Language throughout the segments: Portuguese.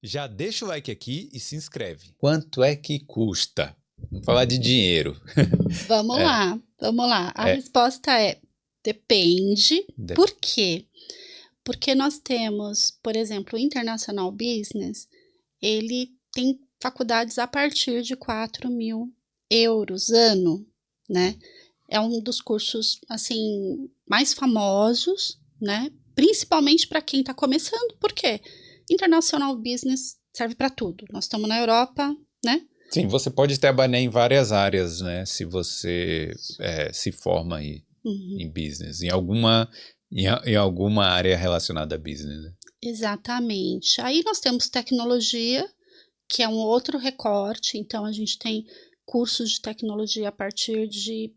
Já deixa o like aqui e se inscreve. Quanto é que custa? Vamos falar de dinheiro. Vamos lá, vamos lá. A resposta é depende. Por quê? Porque nós temos, por exemplo, o International Business, ele tem faculdades a partir de 4.000 euros ano, né? É um dos cursos, assim, mais famosos, né? Principalmente para quem está começando. Por quê? International Business serve para tudo. Nós estamos na Europa, né? Sim, você pode trabalhar em várias áreas, né? Se você se forma aí em business, em alguma área relacionada a business. Né? Exatamente. Aí nós temos tecnologia, que é um outro recorte. Então, a gente tem cursos de tecnologia a partir de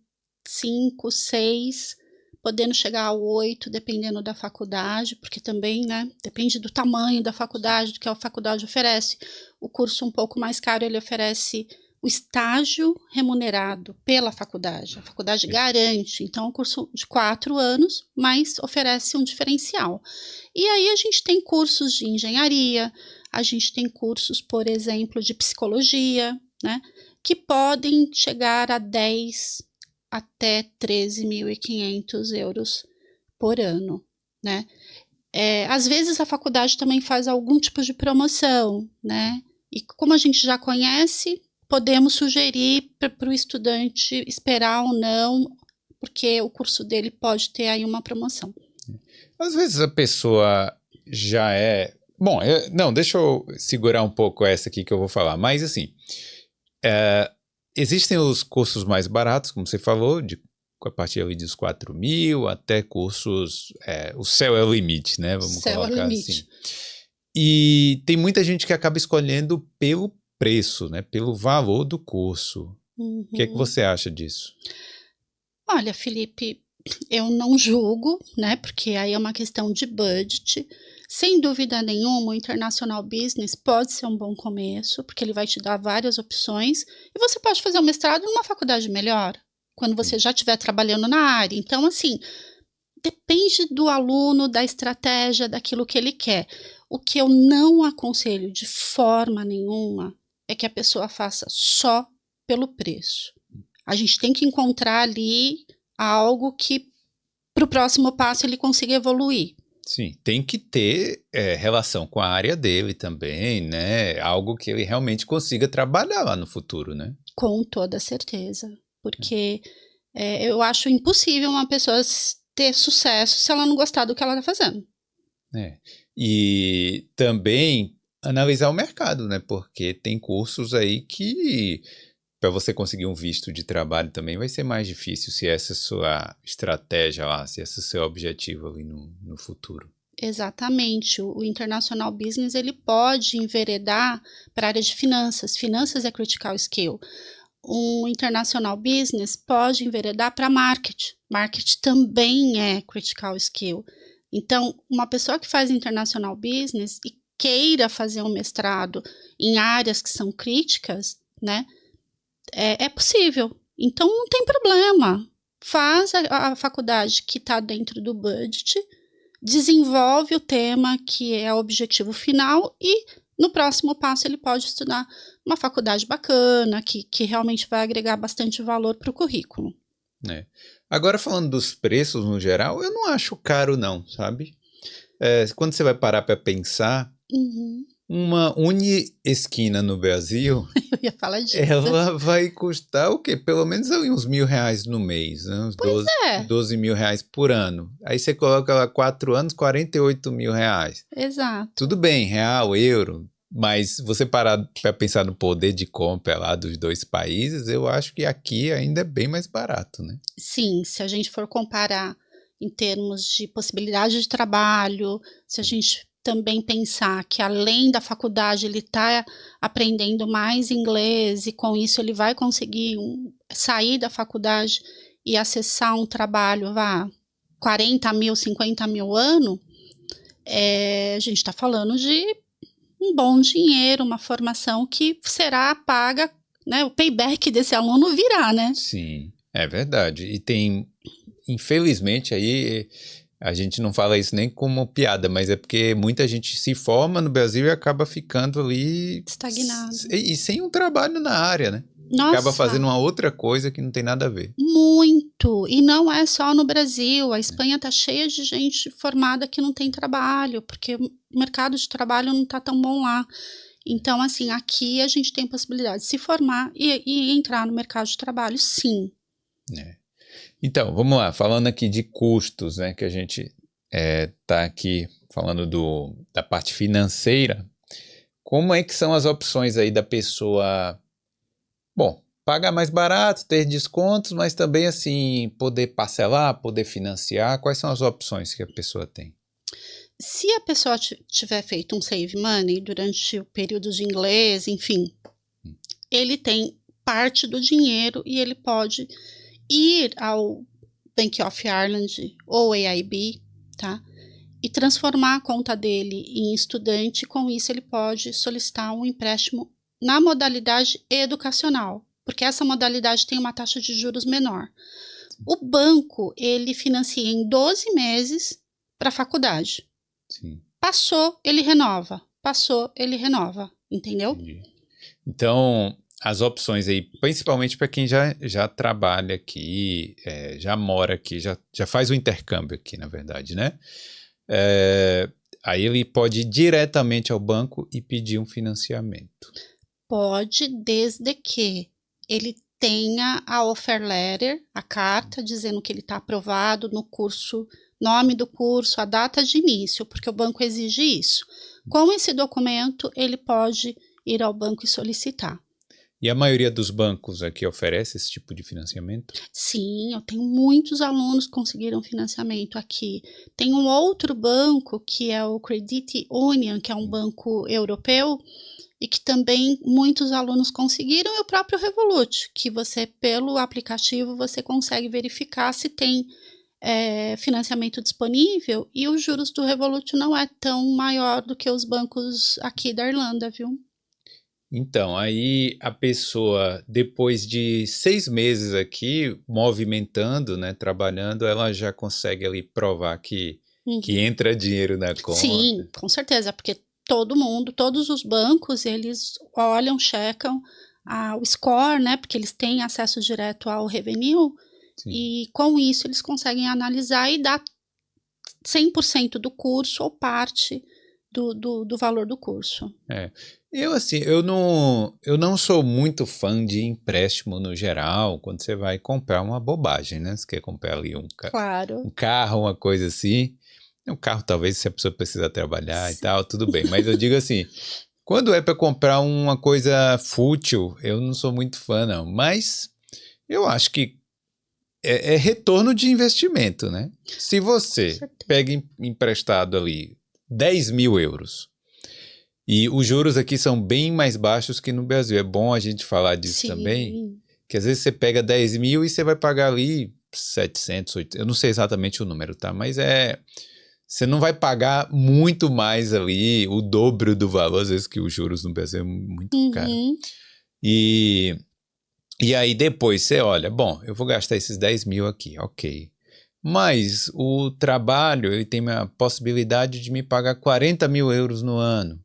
5, 6, podendo chegar a 8, dependendo da faculdade, porque também, né, depende do tamanho da faculdade, do que a faculdade oferece. O curso um pouco mais caro, ele oferece o estágio remunerado pela faculdade. A faculdade garante, então, é um curso de 4 anos, mas oferece um diferencial. E aí a gente tem cursos de engenharia, a gente tem cursos, por exemplo, de psicologia, né, que podem chegar a 10 até 13.500 euros por ano, né? Às vezes a faculdade também faz algum tipo de promoção, né? E como a gente já conhece, podemos sugerir para o estudante esperar ou não, porque o curso dele pode ter aí uma promoção. Às vezes a pessoa já é... Bom, não, deixa eu segurar um pouco essa aqui que eu vou falar. Mas assim, existem os cursos mais baratos, como você falou, a partir ali dos 4.000 até cursos... o céu é o limite, né? Vamos colocar assim. E tem muita gente que acaba escolhendo pelo preço, né? Pelo valor do curso. O que é que você acha disso? Olha, Felipe, eu não julgo, né? Porque aí é uma questão de budget. Sem dúvida nenhuma, o International Business pode ser um bom começo, porque ele vai te dar várias opções. E você pode fazer o mestrado numa faculdade melhor, quando você já estiver trabalhando na área. Então, assim, depende do aluno, da estratégia, daquilo que ele quer. O que eu não aconselho de forma nenhuma é que a pessoa faça só pelo preço. A gente tem que encontrar ali algo que para o próximo passo ele consiga evoluir. Sim, tem que ter relação com a área dele também, né? Algo que ele realmente consiga trabalhar lá no futuro, né? Com toda certeza, porque eu acho impossível uma pessoa ter sucesso se ela não gostar do que ela está fazendo. E também analisar o mercado, né? Porque tem cursos aí que para você conseguir um visto de trabalho também vai ser mais difícil se essa é a sua estratégia lá, se esse é o seu objetivo ali no futuro. Exatamente, o International Business ele pode enveredar para a área de finanças. Finanças é critical skill. Um International Business pode enveredar para marketing. Marketing também é critical skill. Então, uma pessoa que faz International Business e queira fazer um mestrado em áreas que são críticas, né, é possível. Então, não tem problema. Faz a faculdade que está dentro do budget, desenvolve o tema que é o objetivo final e no próximo passo ele pode estudar uma faculdade bacana, que realmente vai agregar bastante valor para o currículo. Agora falando dos preços no geral, eu não acho caro não, sabe? Quando você vai parar para pensar, uma Uniesquina no Brasil, eu ia falar disso. Ela vai custar o quê? Pelo menos ali uns R$1.000 no mês, né? Uns 12 mil reais por ano. Aí você coloca lá 4 anos, 48 mil reais. Exato. Tudo bem, real, euro, mas você parar para pensar no poder de compra lá dos dois países, eu acho que aqui ainda é bem mais barato, né? Sim, se a gente for comparar em termos de possibilidade de trabalho, se a gente também pensar que além da faculdade ele está aprendendo mais inglês e com isso ele vai conseguir sair da faculdade e acessar um trabalho, 40 mil, 50 mil ano, a gente está falando de um bom dinheiro, uma formação que será paga, né? O payback desse aluno virá, né? Sim, é verdade. E tem, infelizmente, aí A gente não fala isso nem como piada, mas é porque muita gente se forma no Brasil e acaba ficando ali... Estagnado. E sem um trabalho na área, né? Nossa, acaba fazendo uma outra coisa que não tem nada a ver. Muito. E não é só no Brasil. A Espanha está cheia de gente formada que não tem trabalho, porque o mercado de trabalho não está tão bom lá. Então, assim, aqui a gente tem possibilidade de se formar e entrar no mercado de trabalho, sim. Então, vamos lá. Falando aqui de custos, né? Que a gente está aqui falando da parte financeira. Como é que são as opções aí da pessoa... Bom, pagar mais barato, ter descontos, mas também, assim, poder parcelar, poder financiar. Quais são as opções que a pessoa tem? Se a pessoa tiver feito um save money durante o período de inglês, enfim, ele tem parte do dinheiro e ele pode ir ao Bank of Ireland ou AIB, tá? E transformar a conta dele em estudante. Com isso, ele pode solicitar um empréstimo na modalidade educacional, porque essa modalidade tem uma taxa de juros menor. O banco, ele financia em 12 meses para a faculdade. Sim. Passou, ele renova. Passou, ele renova. Entendeu? Entendi. Então, as opções aí, principalmente para quem já trabalha aqui, já mora aqui, já faz o intercâmbio aqui, na verdade, né? Aí ele pode ir diretamente ao banco e pedir um financiamento. Pode, desde que ele tenha a offer letter, a carta dizendo que ele está aprovado no curso, nome do curso, a data de início, porque o banco exige isso. Com esse documento, ele pode ir ao banco e solicitar. E a maioria dos bancos aqui oferece esse tipo de financiamento? Sim, eu tenho muitos alunos que conseguiram financiamento aqui. Tem um outro banco, que é o Credit Union, que é um banco europeu, e que também muitos alunos conseguiram, e o próprio Revolut, que você, pelo aplicativo, você consegue verificar se tem financiamento disponível, e os juros do Revolut não é tão maior do que os bancos aqui da Irlanda, viu? Então, aí a pessoa, depois de 6 meses aqui, movimentando, né, trabalhando, ela já consegue ali provar que entra dinheiro na conta. Sim, com certeza, porque todos os bancos, eles olham, checam o score, né, porque eles têm acesso direto ao revenue. Sim. E com isso eles conseguem analisar e dar 100% do curso ou parte do valor do curso. Eu não sou muito fã de empréstimo no geral, quando você vai comprar uma bobagem, né? Você quer comprar ali um carro, uma coisa assim. Um carro, talvez, se a pessoa precisa trabalhar e tal, tudo bem. Mas eu digo assim, quando é para comprar uma coisa fútil, eu não sou muito fã, não. Mas eu acho que é retorno de investimento, né? Se você pega emprestado ali 10 mil euros, e os juros aqui são bem mais baixos que no Brasil. É bom a gente falar disso também, que às vezes você pega 10 mil e você vai pagar ali 700, 800, eu não sei exatamente o número, tá? Mas você não vai pagar muito mais ali, o dobro do valor, às vezes que os juros no Brasil é muito caro. E aí depois você olha, bom, eu vou gastar esses 10 mil aqui, ok. Mas o trabalho, ele tem a possibilidade de me pagar 40 mil euros no ano.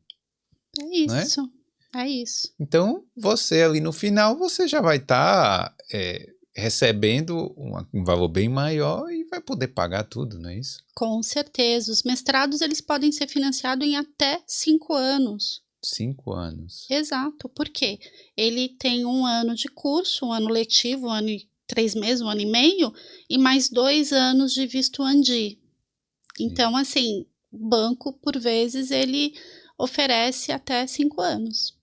É isso. Então, você ali no final, você já vai estar recebendo um valor bem maior e vai poder pagar tudo, não é isso? Com certeza. Os mestrados, eles podem ser financiados em até 5 anos. 5 anos. Exato. Por quê? Ele tem 1 ano de curso, 1 ano letivo, 1 ano e 3 meses, 1 ano e meio, e mais 2 anos de visto andi. Então, assim, o banco, por vezes, ele oferece até 5 anos.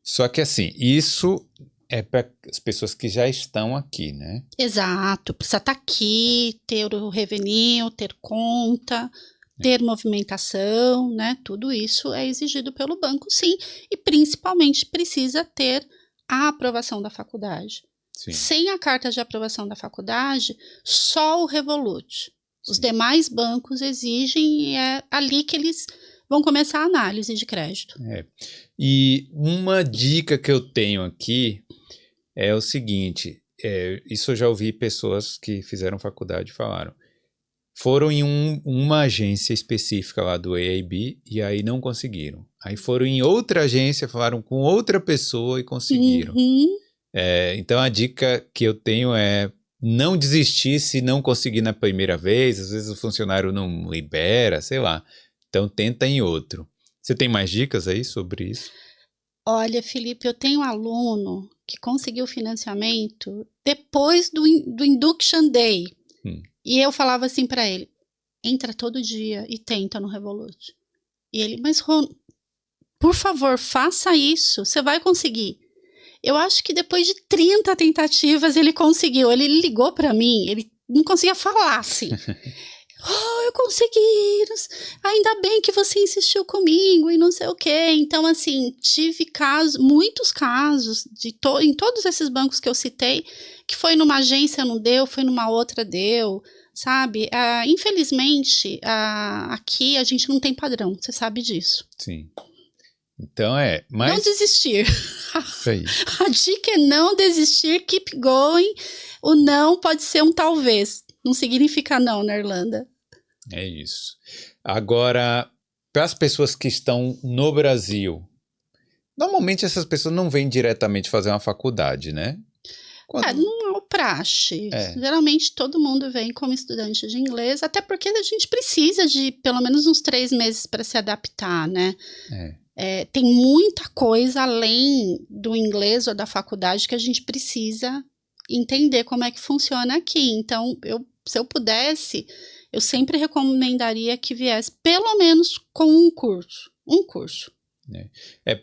Só que assim, isso é para as pessoas que já estão aqui, né? Exato. Precisa estar aqui, ter o revenue, ter conta, ter movimentação, né? Tudo isso é exigido pelo banco, sim. E principalmente precisa ter a aprovação da faculdade. Sim. Sem a carta de aprovação da faculdade, só o Revolut. Os demais bancos exigem, e é ali que eles vão começar a análise de crédito. E uma dica que eu tenho aqui é o seguinte, isso eu já ouvi pessoas que fizeram faculdade falaram. foram em uma agência específica lá do AIB e aí não conseguiram. Aí foram em outra agência, falaram com outra pessoa e conseguiram. Então a dica que eu tenho é não desistir se não conseguir na primeira vez. Às vezes o funcionário não libera, sei lá. Então tenta em outro. Você tem mais dicas aí sobre isso? Olha, Felipe, eu tenho um aluno que conseguiu financiamento depois do Induction Day. E eu falava assim para ele, entra todo dia e tenta no Revolut. E ele, mas Ron, por favor, faça isso, você vai conseguir. Eu acho que depois de 30 tentativas ele conseguiu. Ele ligou para mim, ele não conseguia falar assim. Eu consegui, ainda bem que você insistiu comigo e não sei o quê. Então, assim, tive muitos casos em todos esses bancos que eu citei, que foi numa agência não deu, foi numa outra deu, sabe? Infelizmente, aqui a gente não tem padrão, você sabe disso. Sim. Então mas... Não desistir. Isso aí. A dica é não desistir, keep going. O não pode ser um talvez. Não significa não na Irlanda. É isso. Agora, para as pessoas que estão no Brasil, normalmente essas pessoas não vêm diretamente fazer uma faculdade, né? Não é o praxe. Geralmente todo mundo vem como estudante de inglês, até porque a gente precisa de pelo menos uns 3 meses para se adaptar, né? Tem muita coisa além do inglês ou da faculdade que a gente precisa entender como é que funciona aqui. Então, se eu pudesse, eu sempre recomendaria que viesse pelo menos com um curso.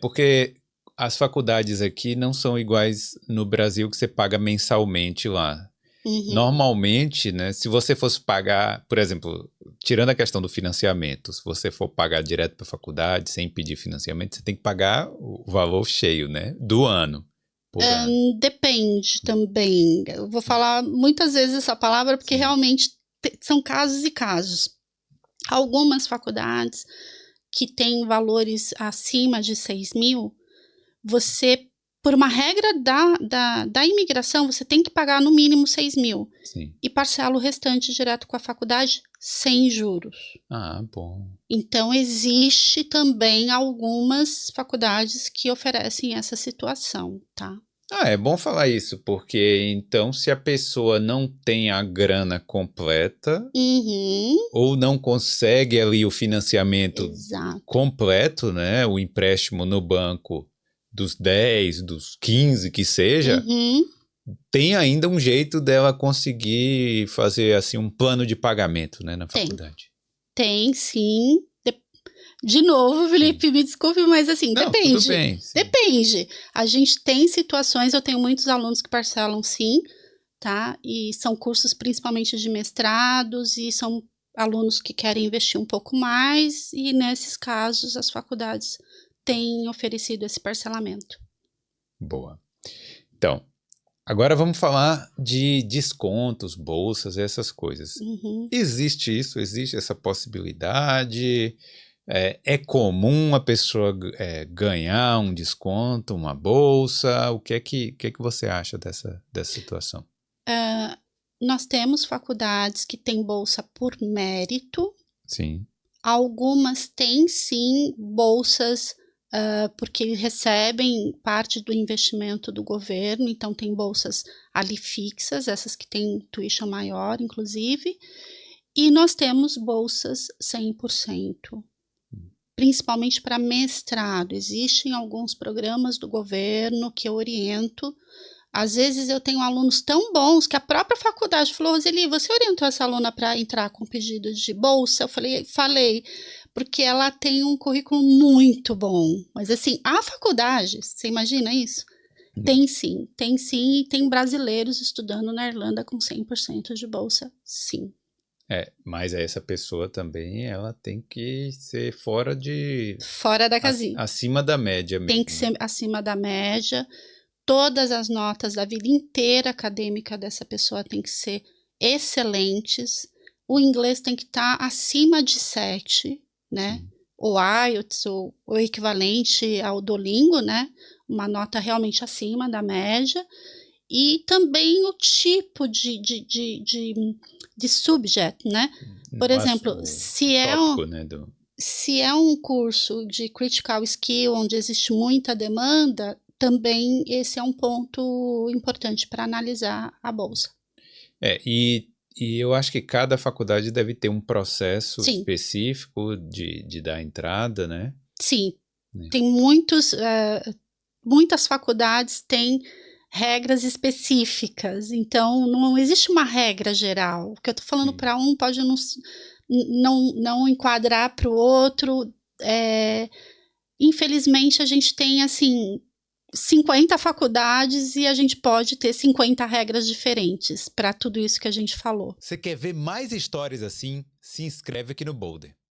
Porque as faculdades aqui não são iguais no Brasil, que você paga mensalmente lá. Normalmente, né, se você fosse pagar, por exemplo, tirando a questão do financiamento, se você for pagar direto para a faculdade sem pedir financiamento, você tem que pagar o valor cheio, né, do ano. Depende também. Eu vou falar muitas vezes essa palavra porque realmente são casos e casos. Algumas faculdades que têm valores acima de 6 mil, você, por uma regra da imigração, você tem que pagar no mínimo 6 mil. Sim. E parcela o restante direto com a faculdade sem juros. Bom. Então, existe também algumas faculdades que oferecem essa situação, tá? É bom falar isso, porque então se a pessoa não tem a grana completa ou não consegue ali o financiamento completo, né, o empréstimo no banco dos 10, dos 15 que seja, tem ainda um jeito dela conseguir fazer assim um plano de pagamento, né, na faculdade. Tem sim. De novo, Felipe, me desculpe, mas assim, depende. Tudo bem, depende. A gente tem situações, eu tenho muitos alunos que parcelam sim, tá? E são cursos principalmente de mestrados e são alunos que querem investir um pouco mais e nesses casos as faculdades têm oferecido esse parcelamento. Boa. Então, agora vamos falar de descontos, bolsas, essas coisas. Existe isso? Existe essa possibilidade? É comum a pessoa ganhar um desconto, uma bolsa? O que é que você acha dessa situação? Nós temos faculdades que têm bolsa por mérito. Sim. Algumas têm sim bolsas porque recebem parte do investimento do governo, então tem bolsas ali fixas, essas que têm tuition maior, inclusive. E nós temos bolsas 100%. Principalmente para mestrado. Existem alguns programas do governo que eu oriento. Às vezes eu tenho alunos tão bons que a própria faculdade falou, Roseli, você orientou essa aluna para entrar com pedido de bolsa? Eu falei, porque ela tem um currículo muito bom. Mas assim, a faculdade, você imagina isso? Tem sim, e tem brasileiros estudando na Irlanda com 100% de bolsa, sim. Mas essa pessoa também, ela tem que ser fora da casinha. Acima da média mesmo. Tem que ser acima da média. Todas as notas da vida inteira acadêmica dessa pessoa tem que ser excelentes. O inglês tem que estar acima de 7, né? O IELTS, o equivalente ao Duolingo, né? Uma nota realmente acima da média. e também o tipo de subject, né? Por exemplo, se é um curso de critical skill onde existe muita demanda, também esse é um ponto importante para analisar a bolsa. E eu acho que cada faculdade deve ter um processo específico de dar entrada, né? Sim, tem muitas faculdades têm regras específicas, então não existe uma regra geral. O que eu estou falando para um pode não enquadrar para o outro. Infelizmente, a gente tem, assim, 50 faculdades e a gente pode ter 50 regras diferentes para tudo isso que a gente falou. Você quer ver mais histórias assim? Se inscreve aqui no Boulder.